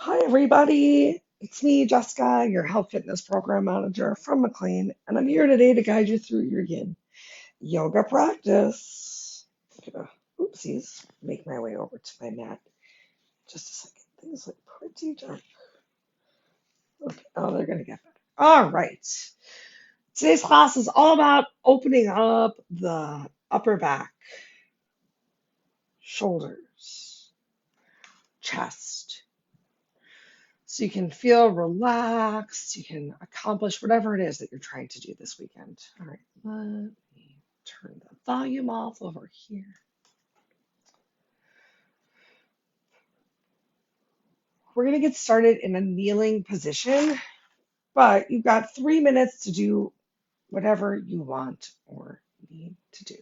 Hi, everybody. It's me, Jessica, your health fitness program manager from McLean, and I'm here today to guide you through your Yin Yoga practice. I'm gonna, oopsies, make my way over to my mat. Just a second. Things look pretty dark. Okay. Oh, they're gonna get better. All right. Today's class is all about opening up the upper back, shoulders, chest. So you can feel relaxed, you can accomplish whatever it is that you're trying to do this weekend. All right, let me turn the volume off over here. We're going to get started in a kneeling position, but you've got 3 minutes to do whatever you want or need to do.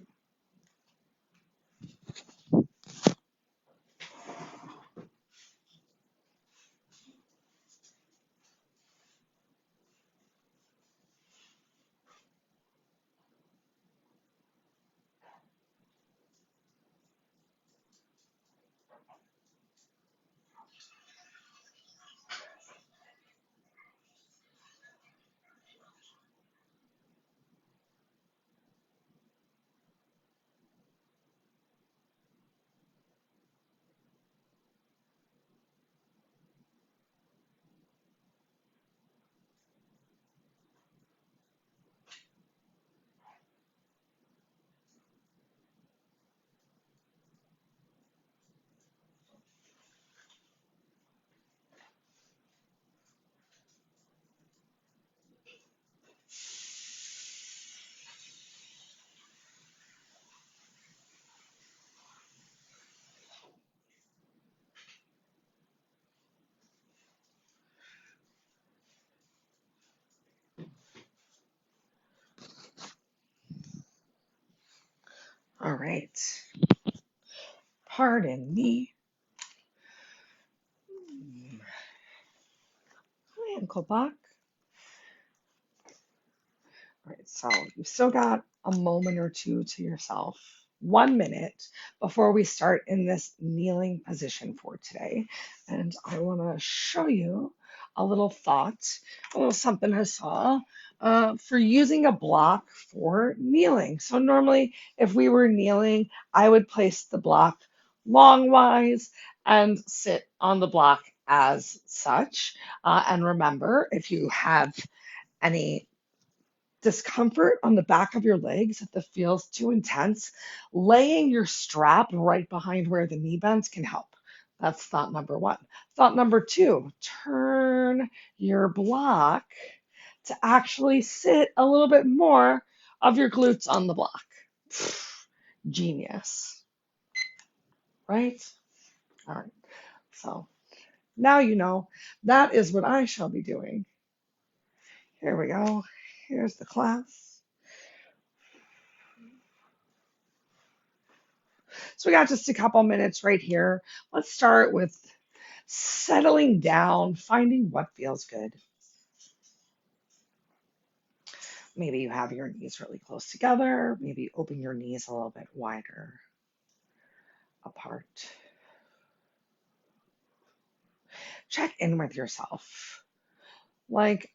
All right, pardon me. Hi, Uncle Buck. All right, so you've still got a moment or two to yourself, 1 minute before we start in this kneeling position for today. And I want to show you a little thought, a little something I saw for using a block for kneeling. So normally, if we were kneeling, I would place the block longwise and sit on the block as such. And remember, if you have any discomfort on the back of your legs, if it feels too intense, laying your strap right behind where the knee bends can help. That's thought number one. Thought number two, turn your block to actually sit a little bit more of your glutes on the block. Genius, right? All right. So now you know that is what I shall be doing. Here we go. Here's the class. So we got just a couple minutes right here. Let's start with settling down, finding what feels good. Maybe you have your knees really close together. Maybe open your knees a little bit wider apart. Check in with yourself. Like,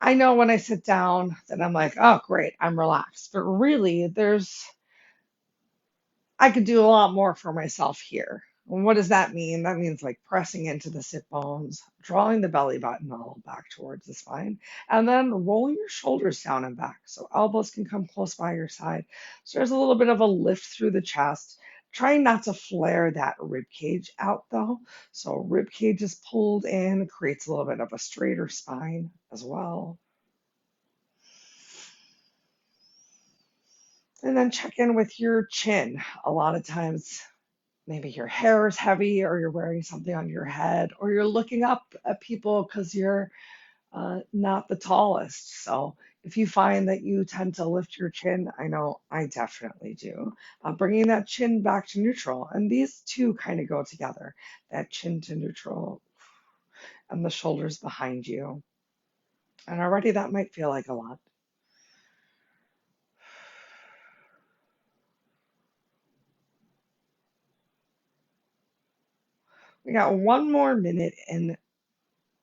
I know when I sit down that I'm like, oh, great, I'm relaxed. But really, I could do a lot more for myself here. And what does that mean? That means like pressing into the sit bones, drawing the belly button all back towards the spine, and then rolling your shoulders down and back so elbows can come close by your side. So there's a little bit of a lift through the chest. Trying not to flare that rib cage out though. So rib cage is pulled in, creates a little bit of a straighter spine as well. And then check in with your chin. A lot of times maybe your hair is heavy or you're wearing something on your head or you're looking up at people because you're not the tallest. So if you find that you tend to lift your chin, I know I definitely do, bringing that chin back to neutral. And these two kind of go together, that chin to neutral and the shoulders behind you. And already that might feel like a lot. We got one more minute in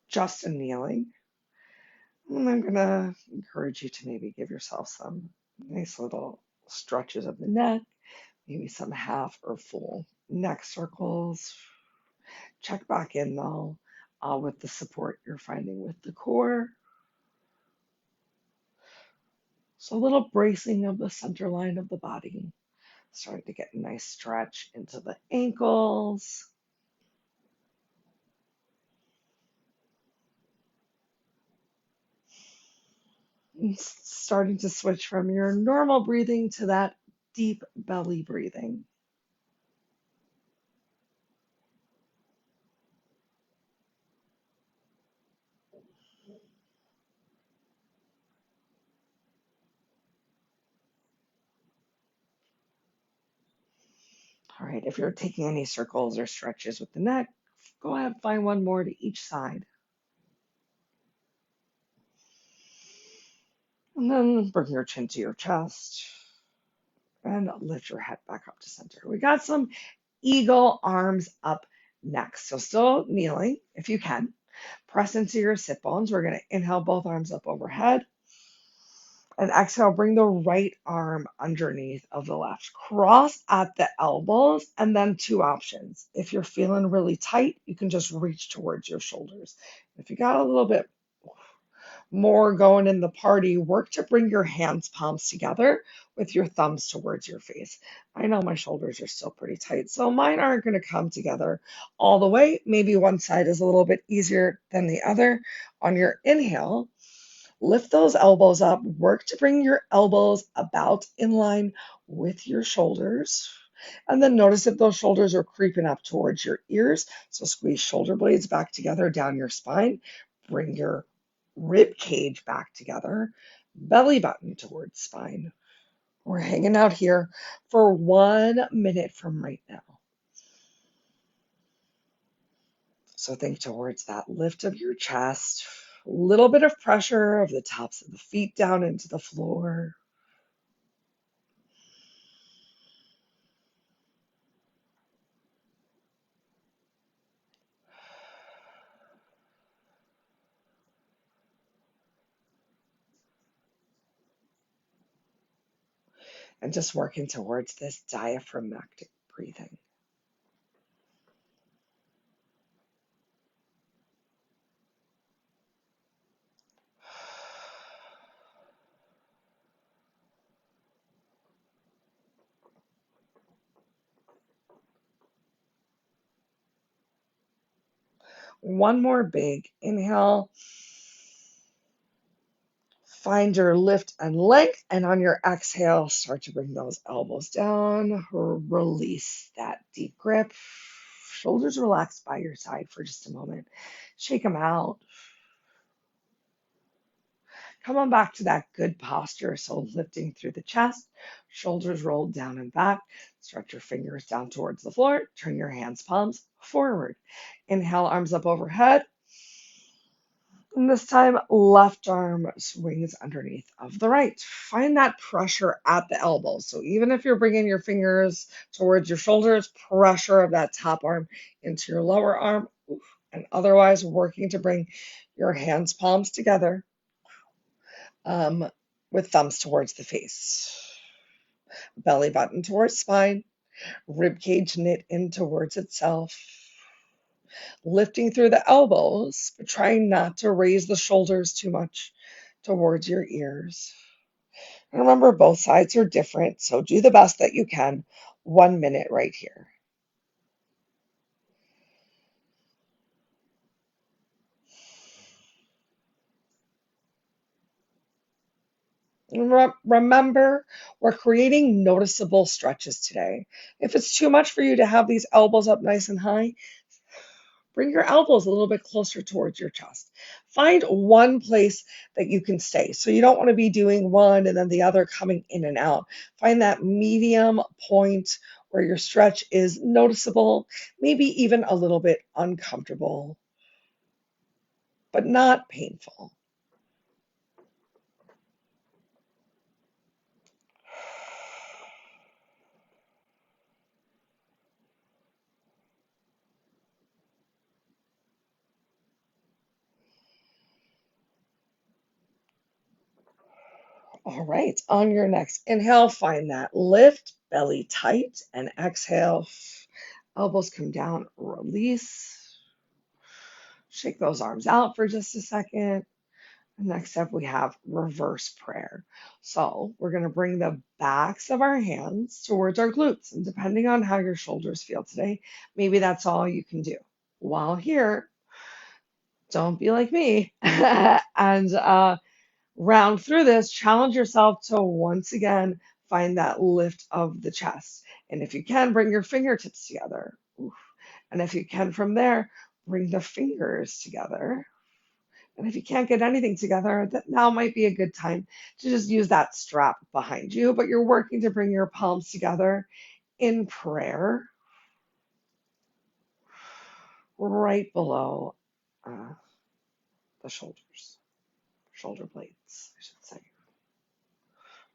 just a kneeling. And I'm going to encourage you to maybe give yourself some nice little stretches of the neck, maybe some half or full neck circles. Check back in though with the support you're finding with the core. So a little bracing of the center line of the body. Starting to get a nice stretch into the ankles. And starting to switch from your normal breathing to that deep belly breathing. All right, if you're taking any circles or stretches with the neck, go ahead and find one more to each side. And then bring your chin to your chest and lift your head back up to center. We got some eagle arms up next. So still kneeling if you can. Press into your sit bones. We're going to inhale both arms up overhead. And exhale, bring the right arm underneath of the left. Cross at the elbows, and then two options. If you're feeling really tight, you can just reach towards your shoulders. If you got a little bit more going in the party, work to bring your hands palms together with your thumbs towards your face. I know my shoulders are still pretty tight, so mine aren't going to come together all the way. Maybe one side is a little bit easier than the other. On your inhale, lift those elbows up. Work to bring your elbows about in line with your shoulders. And then notice if those shoulders are creeping up towards your ears. So squeeze shoulder blades back together down your spine. Bring your rib cage back together. Belly button towards spine. We're hanging out here for 1 minute from right now. So think towards that lift of your chest. A little bit of pressure of the tops of the feet down into the floor. And just working towards this diaphragmatic breathing. One more big inhale. Find your lift and length, and on your exhale, start to bring those elbows down. Release that deep grip. Shoulders relaxed by your side for just a moment. Shake them out. Come on back to that good posture. So lifting through the chest, shoulders rolled down and back. Stretch your fingers down towards the floor. Turn your hands, palms forward. Inhale, arms up overhead. And this time, left arm swings underneath of the right. Find that pressure at the elbows. So even if you're bringing your fingers towards your shoulders, pressure of that top arm into your lower arm. And otherwise, working to bring your hands, palms together with thumbs towards the face. Belly button towards spine. Rib cage knit in towards itself. Lifting through the elbows, but trying not to raise the shoulders too much towards your ears. And remember, both sides are different, so do the best that you can. 1 minute right here. And remember, we're creating noticeable stretches today. If it's too much for you to have these elbows up nice and high, bring your elbows a little bit closer towards your chest. Find one place that you can stay. So you don't want to be doing one and then the other coming in and out. Find that medium point where your stretch is noticeable, maybe even a little bit uncomfortable, but not painful. All right, on your next inhale, find that lift, belly tight, and exhale. Elbows come down, release. Shake those arms out for just a second. Next up, we have reverse prayer. So we're going to bring the backs of our hands towards our glutes. And depending on how your shoulders feel today, maybe that's all you can do. While here, don't be like me and round through this, challenge yourself to once again find that lift of the chest. And if you can, bring your fingertips together. Oof. And if you can, from there, bring the fingers together. And if you can't get anything together, that now might be a good time to just use that strap behind you. But you're working to bring your palms together in prayer right below uh, the shoulders, shoulder blades, I should say.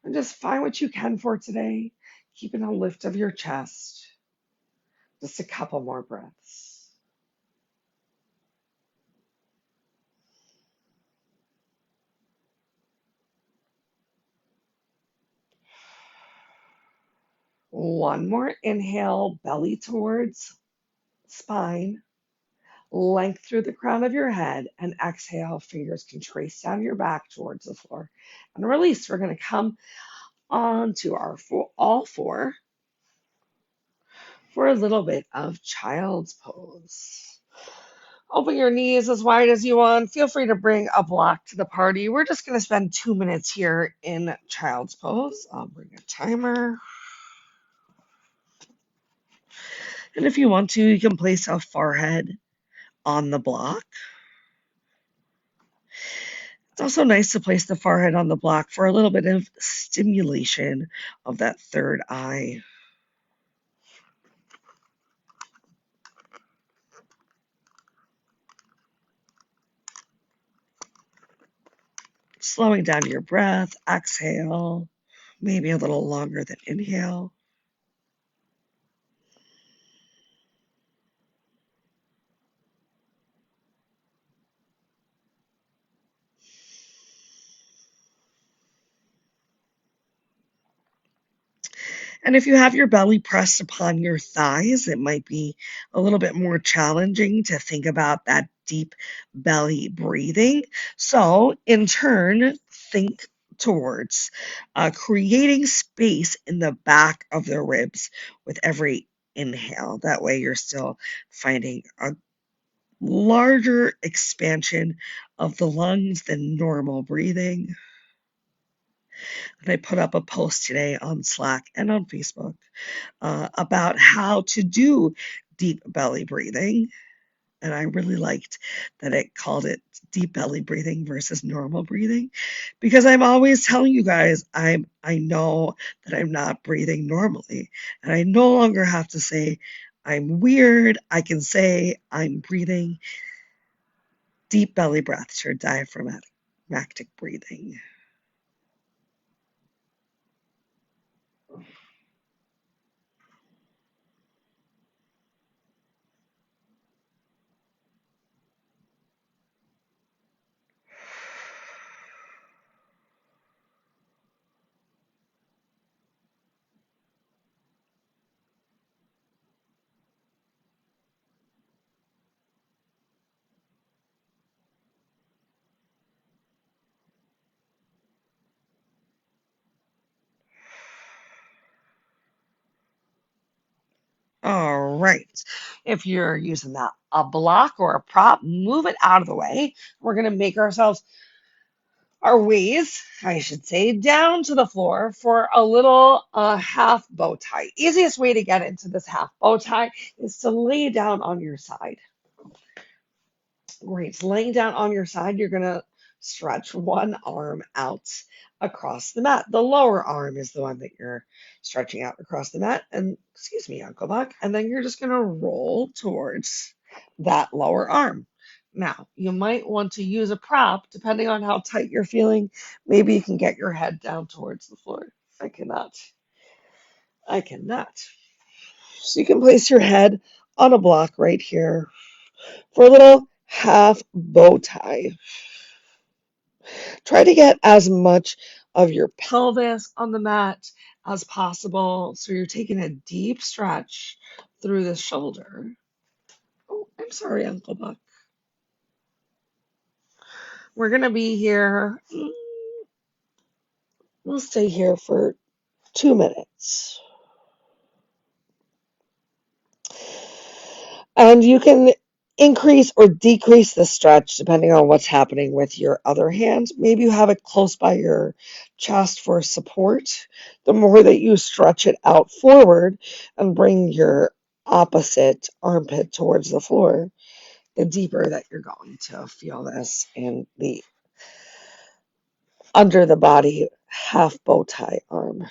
And just find what you can for today, keeping a lift of your chest. Just a couple more breaths. One more inhale, belly towards spine, length through the crown of your head, and exhale, fingers can trace down your back towards the floor. And release. We're going to come onto our all four for a little bit of child's pose. Open your knees as wide as you want. Feel free to bring a block to the party. We're just going to spend 2 minutes here in child's pose. I'll bring a timer. And if you want to, you can place a forehead on the block. It's also nice to place the forehead on the block for a little bit of stimulation of that third eye. Slowing down your breath, exhale, maybe a little longer than inhale. And if you have your belly pressed upon your thighs, it might be a little bit more challenging to think about that deep belly breathing. So, in turn, think towards creating space in the back of the ribs with every inhale. That way, you're still finding a larger expansion of the lungs than normal breathing. And I put up a post today on Slack and on Facebook about how to do deep belly breathing. And I really liked that it called it deep belly breathing versus normal breathing, because I'm always telling you guys I know that I'm not breathing normally, and I no longer have to say I'm weird. I can say I'm breathing deep belly breaths or diaphragmatic breathing. All right. If you're using a block or a prop, move it out of the way. We're going to make ourselves our ways, I should say, down to the floor for a little half bow tie. Easiest way to get into this half bow tie is to lay down on your side. Great. Laying down on your side, you're going to stretch one arm out across the mat. The lower arm is the one that you're stretching out across the mat. And excuse me, Uncle Buck. And then you're just going to roll towards that lower arm. Now, you might want to use a prop depending on how tight you're feeling. Maybe you can get your head down towards the floor. I cannot. I cannot. So you can place your head on a block right here for a little half bow tie. Try to get as much of your pelvis on the mat as possible. So you're taking a deep stretch through the shoulder. Oh, I'm sorry, Uncle Buck. We're going to be here. We'll stay here for 2 minutes. And you can increase or decrease the stretch depending on what's happening with your other hand. Maybe you have it close by your chest for support. The more that you stretch it out forward and bring your opposite armpit towards the floor, the deeper that you're going to feel this in the under the body half bow tie arm.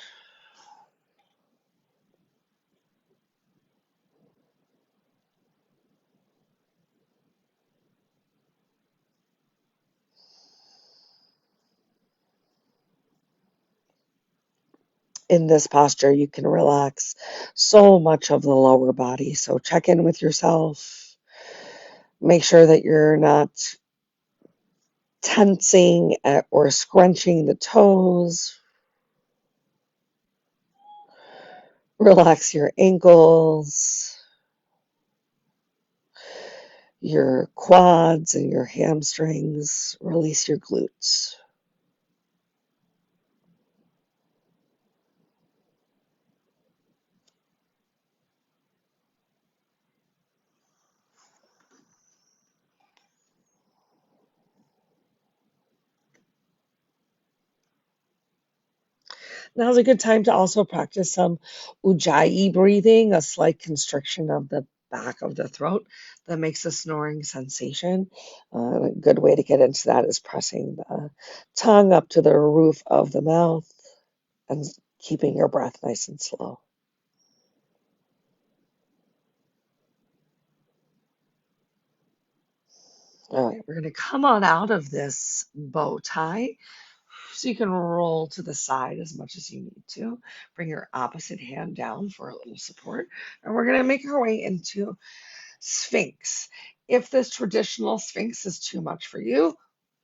In this posture, you can relax so much of the lower body. So check in with yourself. Make sure that you're not tensing or scrunching the toes. Relax your ankles, your quads, and your hamstrings. Release your glutes. Now's a good time to also practice some Ujjayi breathing, a slight constriction of the back of the throat that makes a snoring sensation. A good way to get into that is pressing the tongue up to the roof of the mouth and keeping your breath nice and slow. All right, we're going to come on out of this bow tie. So you can roll to the side as much as you need to. Bring your opposite hand down for a little support. And we're going to make our way into Sphinx. If this traditional Sphinx is too much for you,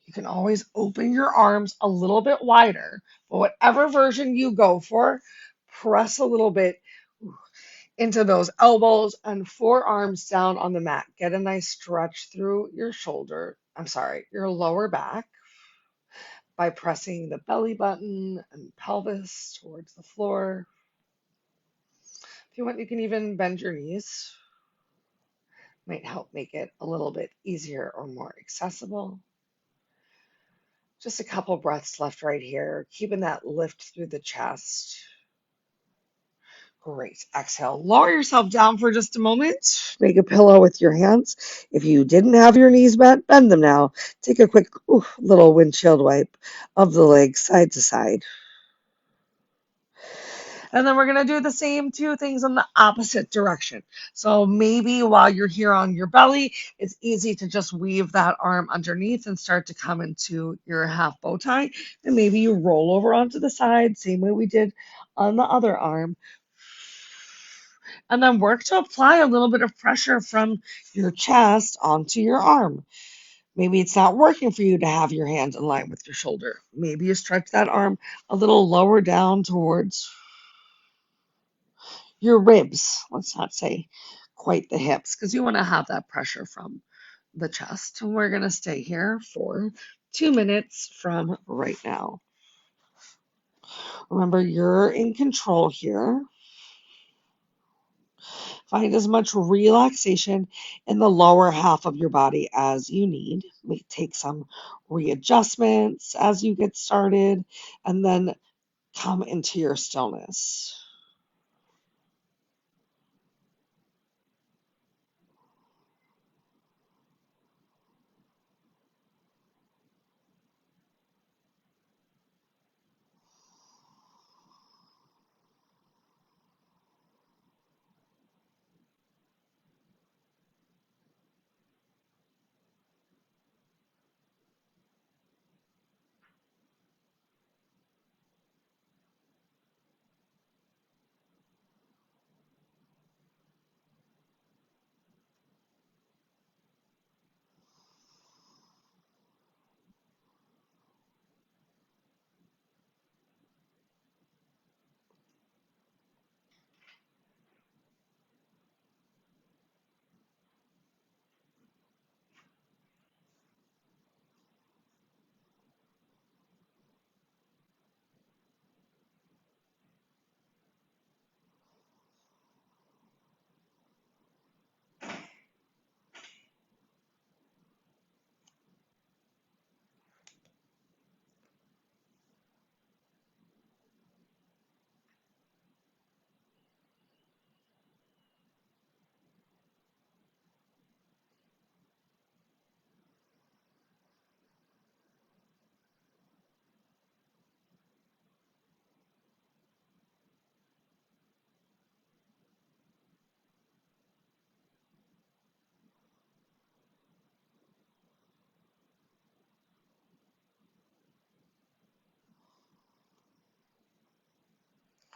you can always open your arms a little bit wider. But whatever version you go for, press a little bit into those elbows and forearms down on the mat. Get a nice stretch through your your lower back by pressing the belly button and pelvis towards the floor. If you want, you can even bend your knees. Might help make it a little bit easier or more accessible. Just a couple breaths left right here, keeping that lift through the chest. Great. Exhale. Lower yourself down for just a moment. Make a pillow with your hands. If you didn't have your knees bent, bend them now. Take a quick little windshield wipe of the legs side to side. And then we're going to do the same two things in the opposite direction. So maybe while you're here on your belly, it's easy to just weave that arm underneath and start to come into your half bow tie. And maybe you roll over onto the side, same way we did on the other arm. And then work to apply a little bit of pressure from your chest onto your arm. Maybe it's not working for you to have your hands in line with your shoulder. Maybe you stretch that arm a little lower down towards your ribs. Let's not say quite the hips, because you want to have that pressure from the chest. And we're going to stay here for 2 minutes from right now. Remember, you're in control here. Find as much relaxation in the lower half of your body as you need. Take some readjustments as you get started, and then come into your stillness.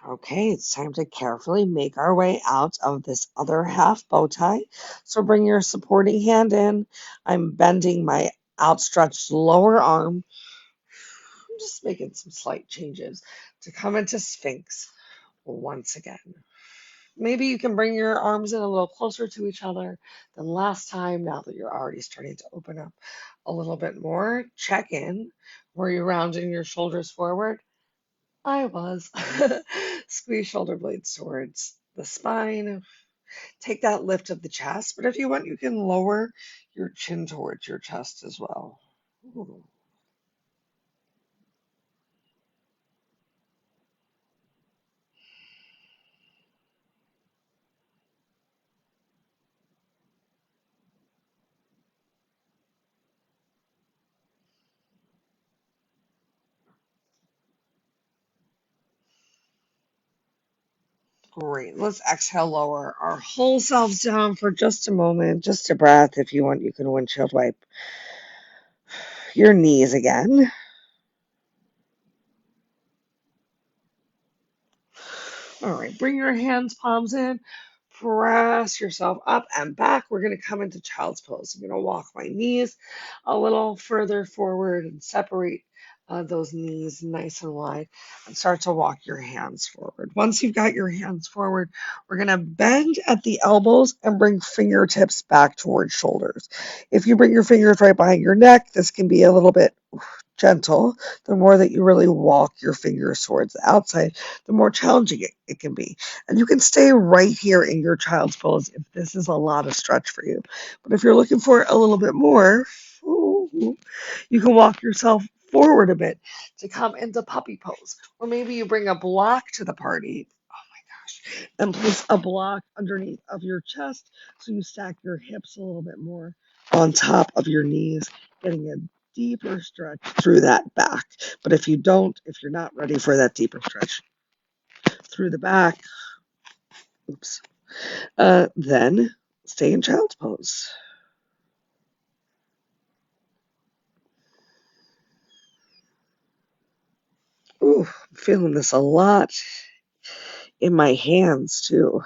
Okay, it's time to carefully make our way out of this other half bow tie. So bring your supporting hand in. I'm bending my outstretched lower arm. I'm just making some slight changes to come into Sphinx once again. Maybe you can bring your arms in a little closer to each other than last time now that you're already starting to open up a little bit more. Check in. Were you rounding your shoulders forward? I was. Squeeze shoulder blades towards the spine. Take that lift of the chest, but if you want, you can lower your chin towards your chest as well. Ooh. Great. Let's exhale, lower our whole selves down for just a moment, just a breath. If you want, you can windshield wipe your knees again. All right, bring your hands, palms in, press yourself up and back. We're going to come into child's pose. I'm going to walk my knees a little further forward and separate those knees nice and wide and start to walk your hands forward. Once you've got your hands forward, we're going to bend at the elbows and bring fingertips back towards shoulders. If you bring your fingers right behind your neck, this can be a little bit gentle. The more that you really walk your fingers towards the outside, the more challenging it can be. And you can stay right here in your child's pose if this is a lot of stretch for you. But if you're looking for a little bit more, you can walk yourself forward a bit to come into puppy pose. Or maybe you bring a block to the party. Oh my gosh. And place a block underneath of your chest so you stack your hips a little bit more on top of your knees, getting a deeper stretch through that back. But if you don't, if you're not ready for that deeper stretch through the back, oops, then stay in child's pose. Ooh, I'm feeling this a lot in my hands too.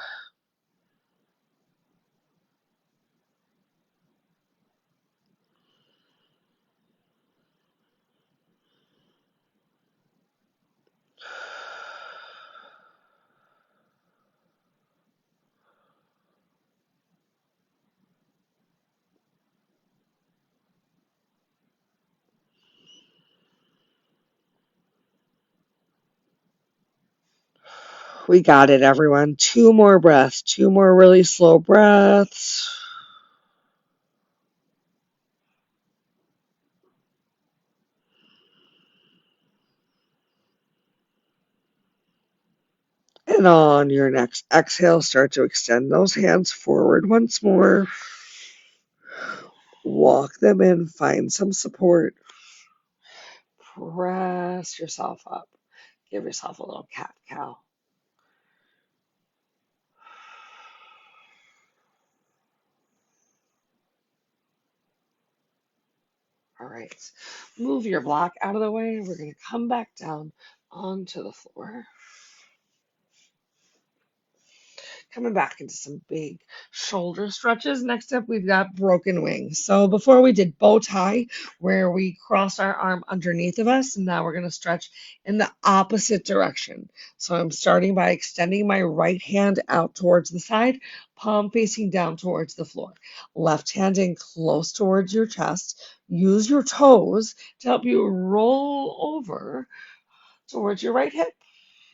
We got it, everyone. Two more breaths, two more really slow breaths. And on your next exhale, start to extend those hands forward once more. Walk them in, find some support. Press yourself up. Give yourself a little cat cow. All right. Move your block out of the way. We're going to come back down onto the floor. Coming back into some big shoulder stretches. Next up, we've got broken wings. So before we did bow tie, where we cross our arm underneath of us, and now we're going to stretch in the opposite direction. So I'm starting by extending my right hand out towards the side, palm facing down towards the floor. Left hand in close towards your chest. Use your toes to help you roll over towards your right hip.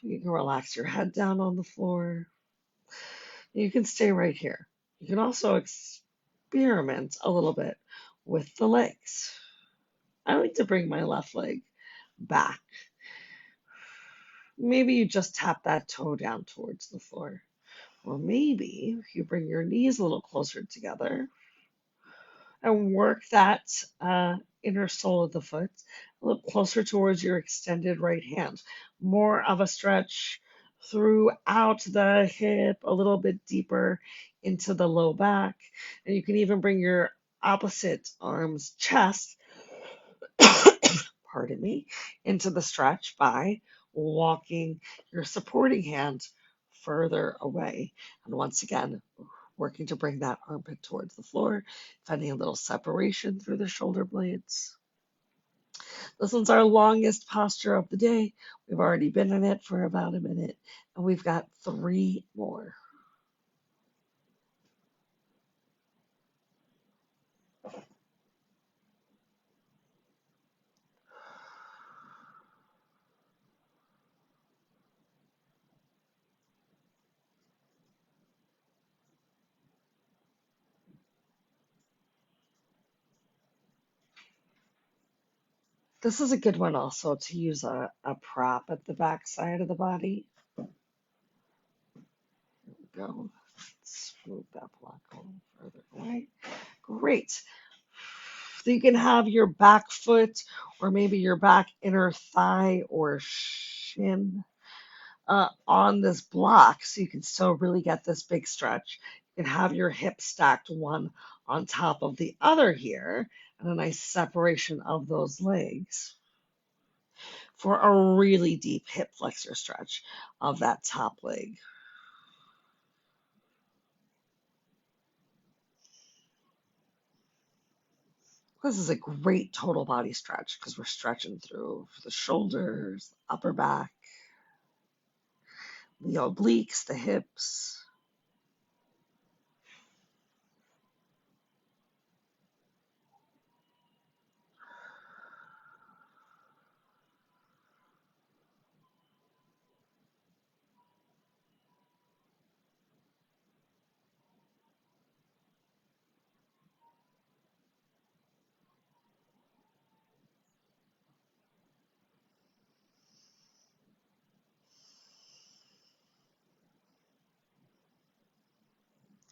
You can relax your head down on the floor. You can stay right here. You can also experiment a little bit with the legs. I like to bring my left leg back. Maybe you just tap that toe down towards the floor. Or maybe you bring your knees a little closer together and work that inner sole of the foot a little closer towards your extended right hand. More of a stretch throughout the hip, a little bit deeper into the low back. And you can even bring your opposite arm's chest, pardon me, into the stretch by walking your supporting hand further away. And once again, working to bring that armpit towards the floor, finding a little separation through the shoulder blades. This one's our longest posture of the day. We've already been in it for about a minute, and we've got 3 more. This is a good one also to use a prop at the back side of the body. Go. Let's move that block a little further away. Great. So you can have your back foot or maybe your back inner thigh or shin on this block so you can still really get this big stretch. You can have your hips stacked one on top of the other here and a nice separation of those legs for a really deep hip flexor stretch of that top leg. This is a great total body stretch because we're stretching through the shoulders, upper back, the obliques, the hips.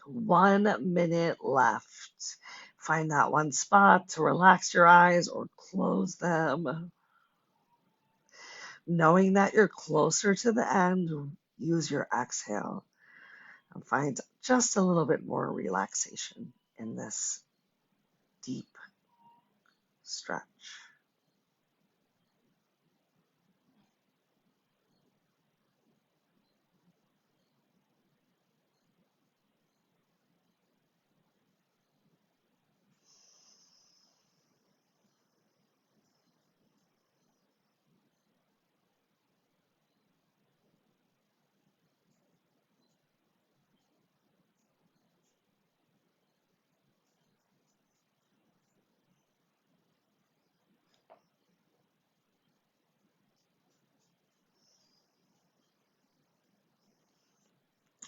One minute left. Find that one spot to relax your eyes or close them. Knowing that you're closer to the end, use your exhale and find just a little bit more relaxation in this deep stretch.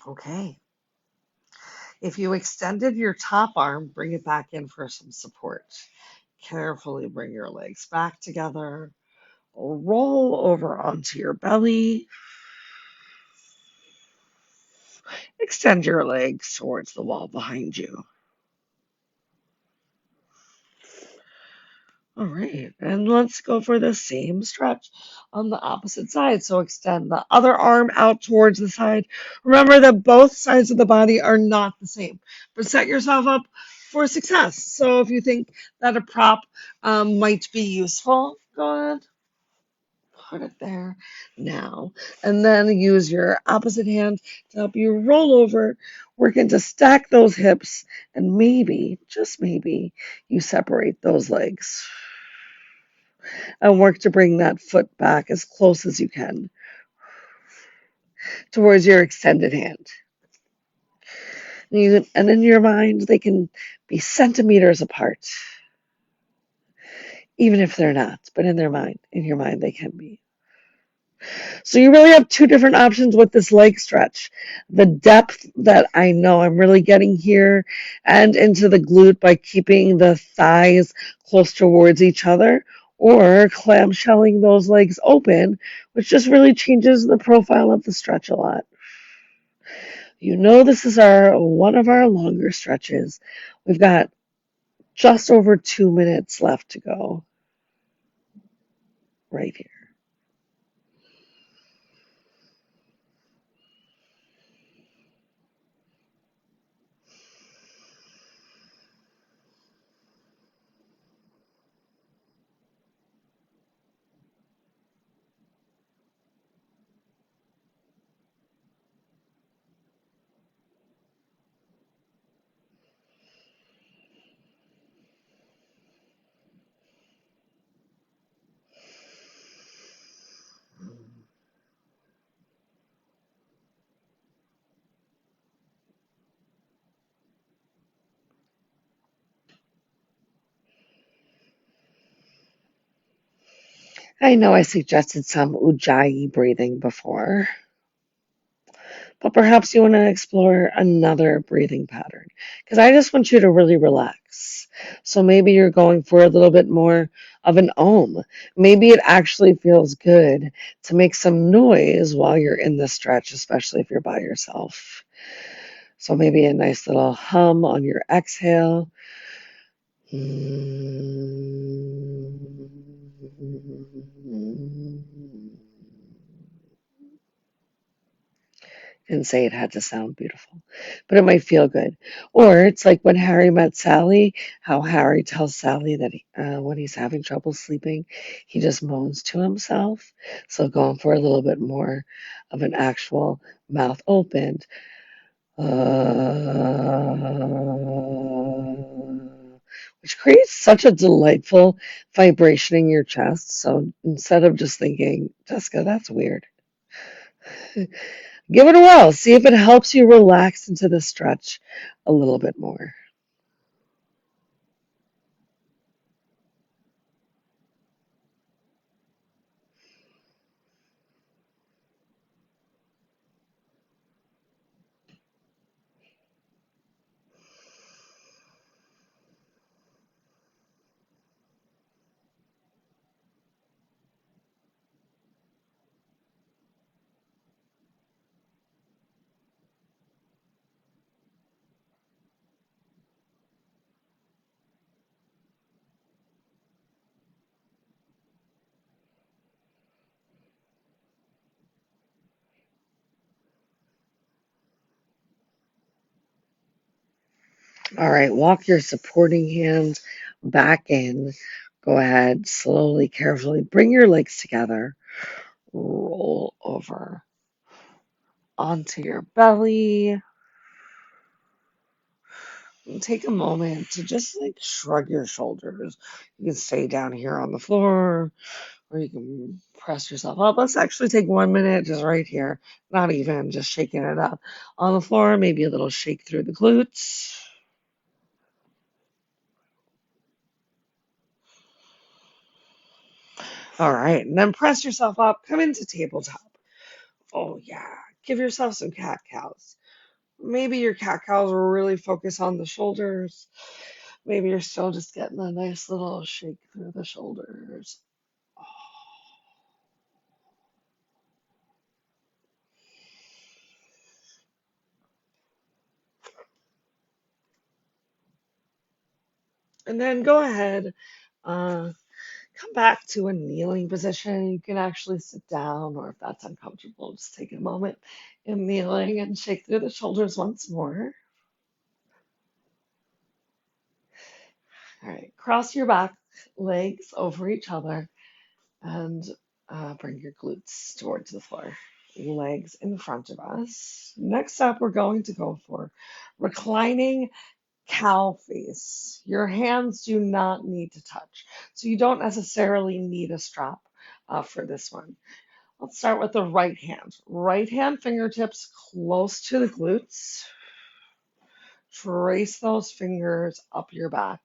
Okay. If you extended your top arm, bring it back in for some support. Carefully bring your legs back together. Roll over onto your belly. Extend your legs towards the wall behind you. All right, and let's go for the same stretch on the opposite side. So extend the other arm out towards the side. Remember that both sides of the body are not the same, but set yourself up for success. So if you think that a prop might be useful, go ahead, put it there now. And then use your opposite hand to help you roll over, working to stack those hips, and maybe, just maybe, you separate those legs and work to bring that foot back as close as you can towards your extended hand. And in your mind, they can be centimeters apart, even if they're not, but in your mind, they can be. So you really have 2 different options with this leg stretch. The depth that I know I'm really getting here and into the glute by keeping the thighs close towards each other, or clamshelling those legs open, which just really changes the profile of the stretch a lot. You know this is one of our longer stretches. We've got just over 2 minutes left to go right here. I know I suggested some Ujjayi breathing before, but perhaps you want to explore another breathing pattern because I just want you to really relax. So maybe you're going for a little bit more of an om. Maybe it actually feels good to make some noise while you're in the stretch, especially if you're by yourself. So maybe a nice little hum on your exhale. Didn't say it had to sound beautiful, but it might feel good. Or it's like when Harry met Sally, how Harry tells Sally that when he's having trouble sleeping, he just moans to himself. So going for a little bit more of an actual mouth opened. Which creates such a delightful vibration in your chest. So instead of just thinking, Jessica, that's weird, give it a whirl. See if it helps you relax into the stretch a little bit more. All right, walk your supporting hands back in. Go ahead, slowly, carefully bring your legs together. Roll over onto your belly. And take a moment to just like shrug your shoulders. You can stay down here on the floor or you can press yourself up. Let's actually take 1 minute just right here, not even just shaking it up on the floor, maybe a little shake through the glutes. All right, and then press yourself up, come into tabletop. Oh, yeah, give yourself some cat cows. Maybe your cat cows will really focus on the shoulders. Maybe you're still just getting a nice little shake through the shoulders. And then go ahead, uh, come back to a kneeling position. You can actually sit down, or if that's uncomfortable, just take a moment in kneeling and shake through the shoulders once more. All right, cross your back legs over each other and bring your glutes towards the floor. Legs in front of us. Next up, we're going to go for reclining cow face. Your hands do not need to touch, so you don't necessarily need a strap for this one. Let's start with the right hand. Right hand fingertips close to the glutes. Trace those fingers up your back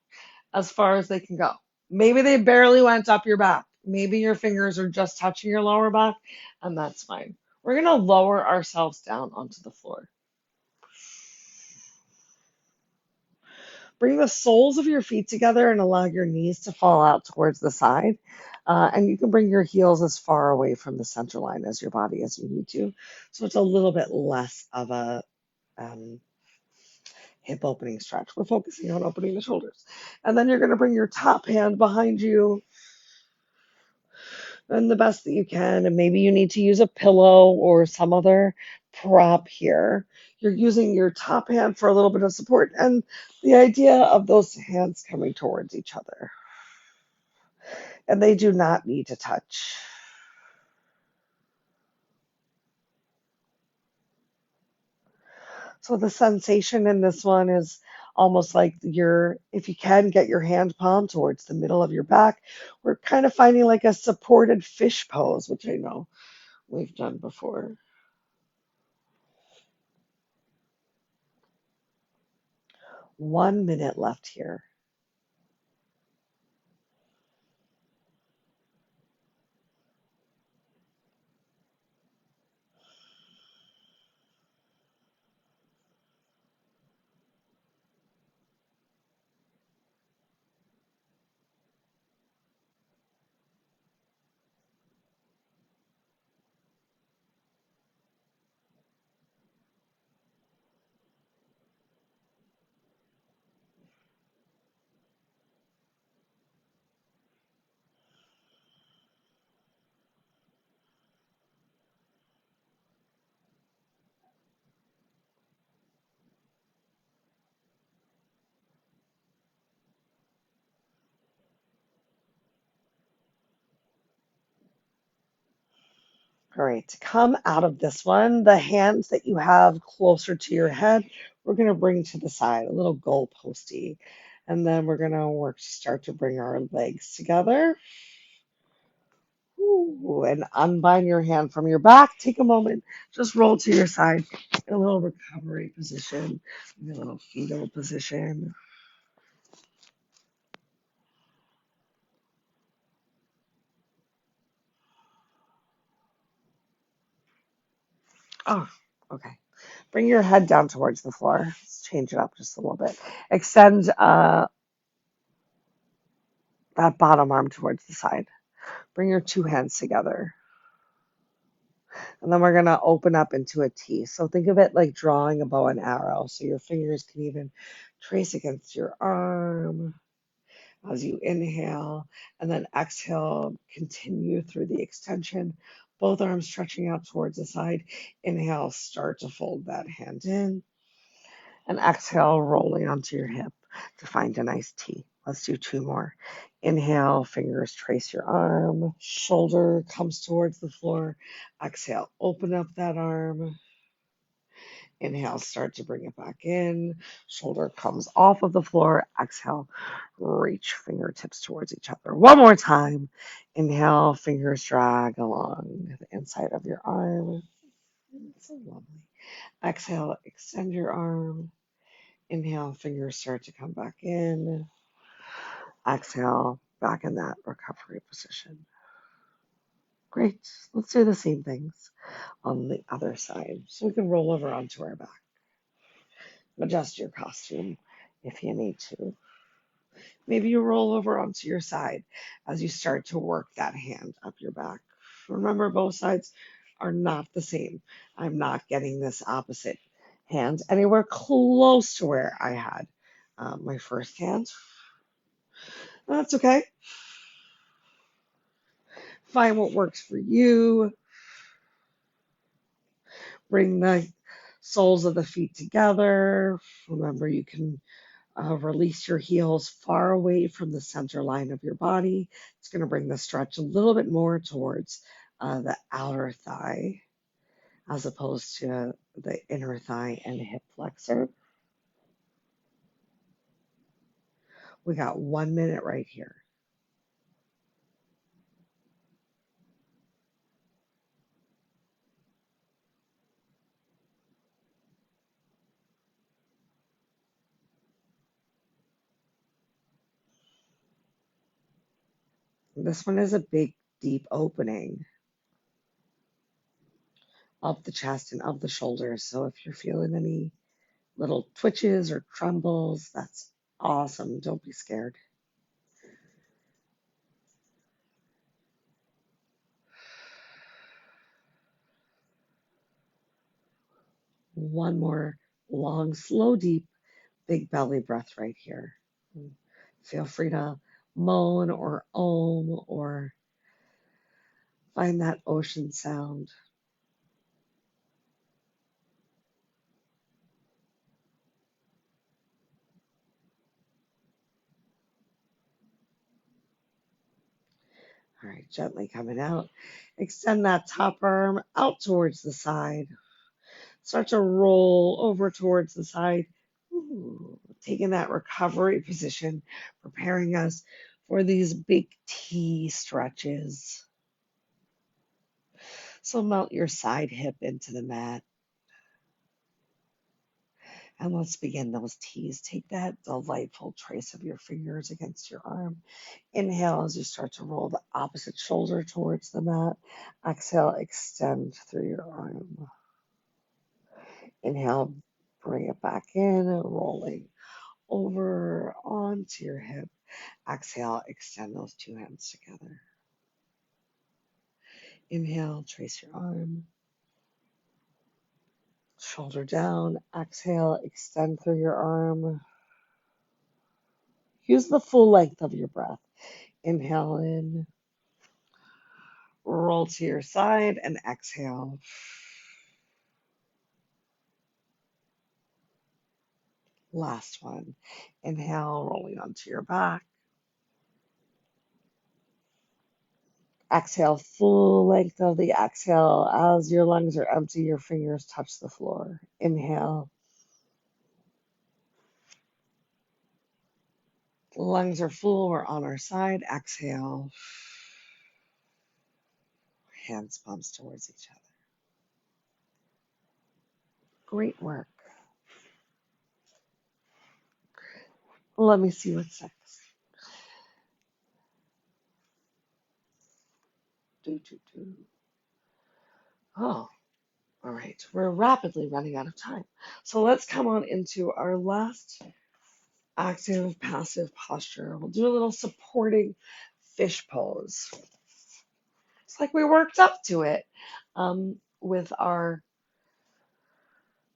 as far as they can go. Maybe they barely went up your back. Maybe your fingers are just touching your lower back, and that's fine. We're going to lower ourselves down onto the floor. Bring the soles of your feet together and allow your knees to fall out towards the side. And you can bring your heels as far away from the center line as your body as you need to. So it's a little bit less of a um, hip opening stretch. We're focusing on opening the shoulders. And then you're going to bring your top hand behind you and the best that you can. And maybe you need to use a pillow or some other prop here. You're using your top hand for a little bit of support and the idea of those hands coming towards each other. And they do not need to touch. So the sensation in this one is almost like if you can get your hand palm towards the middle of your back, we're kind of finding like a supported fish pose, which I know we've done before. 1 minute left here. Great. To come out of this one, the hands that you have closer to your head, we're going to bring to the side, a little goalposty. And then we're going to work to start to bring our legs together. Ooh, and unbind your hand from your back. Take a moment, just roll to your side in a little recovery position, in a little fetal position. Oh, okay. Bring your head down towards the floor. Let's change it up just a little bit. Extend that bottom arm towards the side. Bring your two hands together. And then we're going to open up into a T. So think of it like drawing a bow and arrow. So your fingers can even trace against your arm as you inhale. And then exhale, continue through the extension. Both arms stretching out towards the side. Inhale, start to fold that hand in. And exhale, rolling onto your hip to find a nice T. Let's do two more. Inhale, fingers trace your arm. Shoulder comes towards the floor. Exhale, open up that arm. Inhale, start to bring it back in. Shoulder comes off of the floor. Exhale, reach fingertips towards each other. One more time. Inhale, fingers drag along the inside of your arm. So lovely. Exhale, extend your arm. Inhale, fingers start to come back in. Exhale, back in that recovery position. Great. Let's do the same things on the other side. So we can roll over onto our back. Adjust your costume if you need to. Maybe you roll over onto your side as you start to work that hand up your back. Remember, both sides are not the same. I'm not getting this opposite hand anywhere close to where I had my first hand. That's okay. Find what works for you. Bring the soles of the feet together. Remember, you can release your heels far away from the center line of your body. It's going to bring the stretch a little bit more towards the outer thigh as opposed to the inner thigh and hip flexor. We got 1 minute right here. This one is a big, deep opening of the chest and of the shoulders. So if you're feeling any little twitches or trembles, that's awesome. Don't be scared. One more long, slow, deep, big belly breath right here. Feel free to moan or om or find that ocean sound. All right, gently coming out. Extend that top arm out towards the side. Start to roll over towards the side. Ooh, taking that recovery position, preparing us for these big T stretches. So melt your side hip into the mat. And let's begin those T's. Take that delightful trace of your fingers against your arm. Inhale as you start to roll the opposite shoulder towards the mat. Exhale, extend through your arm. Inhale, bring it back in, rolling over onto your hip. Exhale, extend those two hands together. Inhale, trace your arm. Shoulder down. Exhale, extend through your arm. Use the full length of your breath. Inhale in. Roll to your side and exhale. Last one. Inhale, rolling onto your back. Exhale, full length of the exhale. As your lungs are empty, your fingers touch the floor. Inhale. Lungs are full, we're on our side. Exhale. Hands palms towards each other. Great work. Let me see what's next. Oh, all right. We're rapidly running out of time. So let's come on into our last active passive posture. We'll do a little supporting fish pose. It's like we worked up to it with our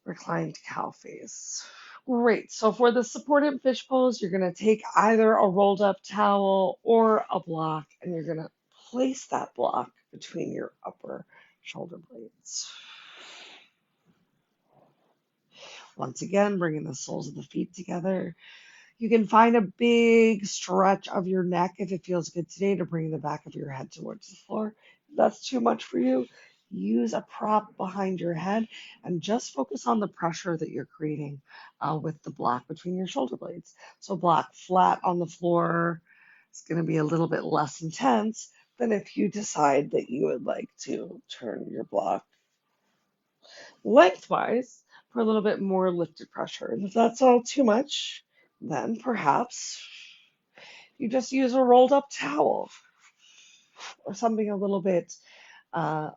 reclined cow face. Great. So for the supported fish pose, you're going to take either a rolled up towel or a block, and you're going to place that block between your upper shoulder blades. Once again, bringing the soles of the feet together. You can find a big stretch of your neck if it feels good today to bring the back of your head towards the floor. If that's too much for you, use a prop behind your head and just focus on the pressure that you're creating with the block between your shoulder blades. So block flat on the floor is going to be a little bit less intense than if you decide that you would like to turn your block lengthwise for a little bit more lifted pressure. And if that's all too much, then perhaps you just use a rolled up towel or something a little bit uh,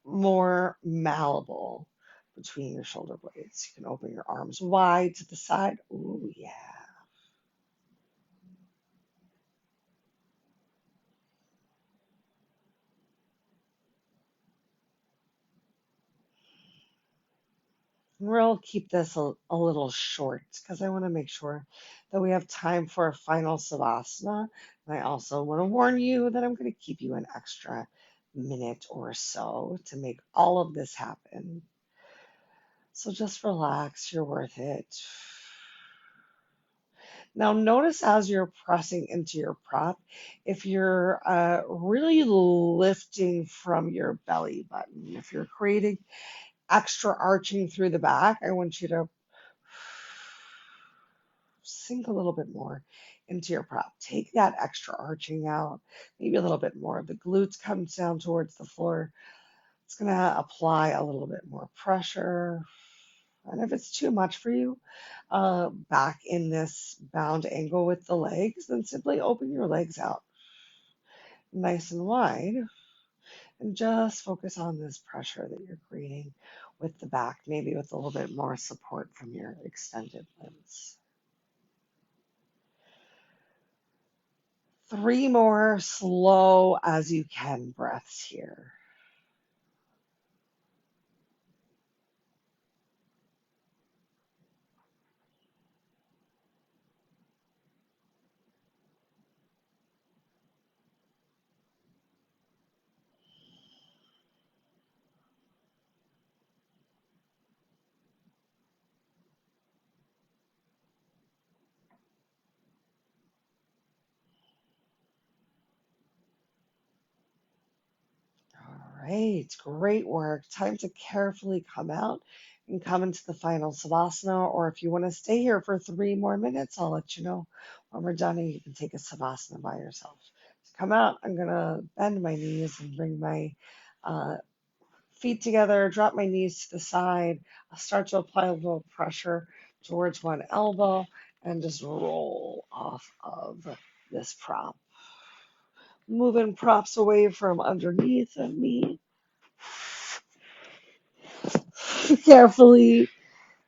more malleable between your shoulder blades. You can open your arms wide to the side. Ooh, yeah. We'll keep this a little short because I want to make sure that we have time for a final Savasana. And I also want to warn you that I'm going to keep you an extra minute or so to make all of this happen. So just relax, you're worth it. Now, notice as you're pressing into your prop, if you're really lifting from your belly button, if you're creating extra arching through the back, I want you to sink a little bit more into your prop. Take that extra arching out, maybe a little bit more. The glutes comes down towards the floor. It's going to apply a little bit more pressure. And if it's too much for you, back in this bound angle with the legs, then simply open your legs out nice and wide and just focus on this pressure that you're creating with the back, maybe with a little bit more support from your extended limbs. 3 more slow as you can breaths here. All right, great work. Time to carefully come out and come into the final Savasana, or if you want to stay here for 3 more minutes, I'll let you know when we're done and you can take a Savasana by yourself. To come out, I'm going to bend my knees and bring my uh, feet together, drop my knees to the side. I'll start to apply a little pressure towards one elbow and just roll off of this prop. Moving props away from underneath of me. Carefully,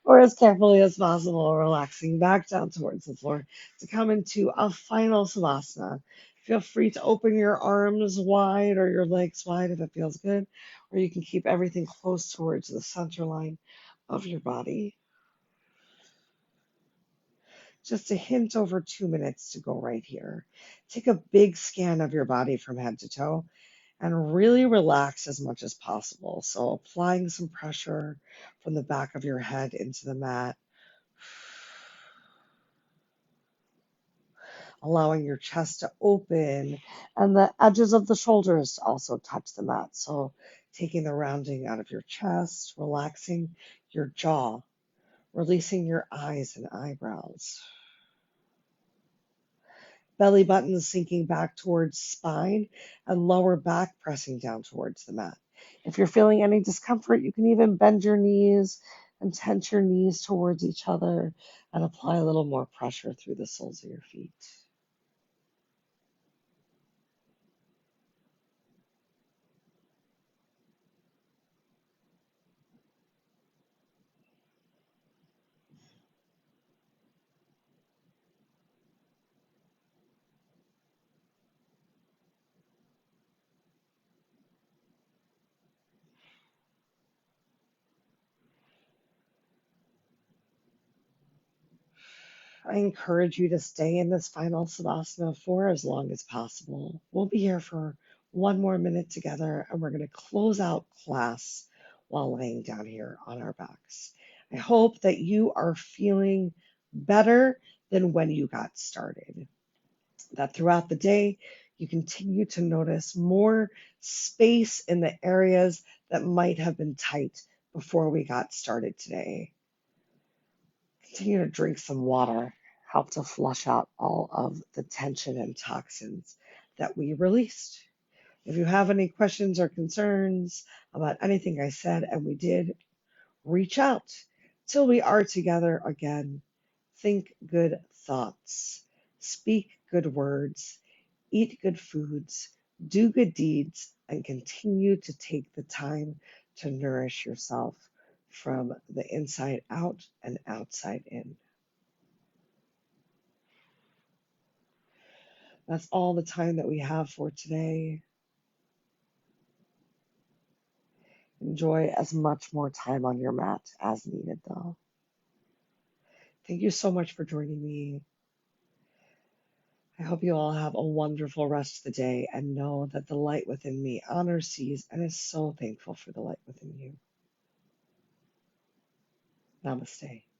or as carefully as possible, relaxing back down towards the floor to come into a final Savasana. Feel free to open your arms wide or your legs wide if it feels good, or you can keep everything close towards the center line of your body. Just a hint over 2 minutes to go right here. Take a big scan of your body from head to toe and really relax as much as possible. So applying some pressure from the back of your head into the mat. allowing your chest to open and the edges of the shoulders to also touch the mat. So taking the rounding out of your chest, relaxing your jaw, releasing your eyes and eyebrows. Belly button sinking back towards spine and lower back pressing down towards the mat. If you're feeling any discomfort, you can even bend your knees and tense your knees towards each other and apply a little more pressure through the soles of your feet. I encourage you to stay in this final Savasana for as long as possible. We'll be here for one more minute together, and we're going to close out class while laying down here on our backs. I hope that you are feeling better than when you got started, that throughout the day, you continue to notice more space in the areas that might have been tight before we got started today. Continue to drink some water, help to flush out all of the tension and toxins that we released. If you have any questions or concerns about anything I said and we did, reach out. Till we are together again, think good thoughts, speak good words, eat good foods, do good deeds, and continue to take the time to nourish yourself from the inside out and outside in. That's all the time that we have for today. Enjoy as much more time on your mat as needed, though. Thank you so much for joining me. I hope you all have a wonderful rest of the day and know that the light within me honors, sees, and is so thankful for the light within you. Namaste.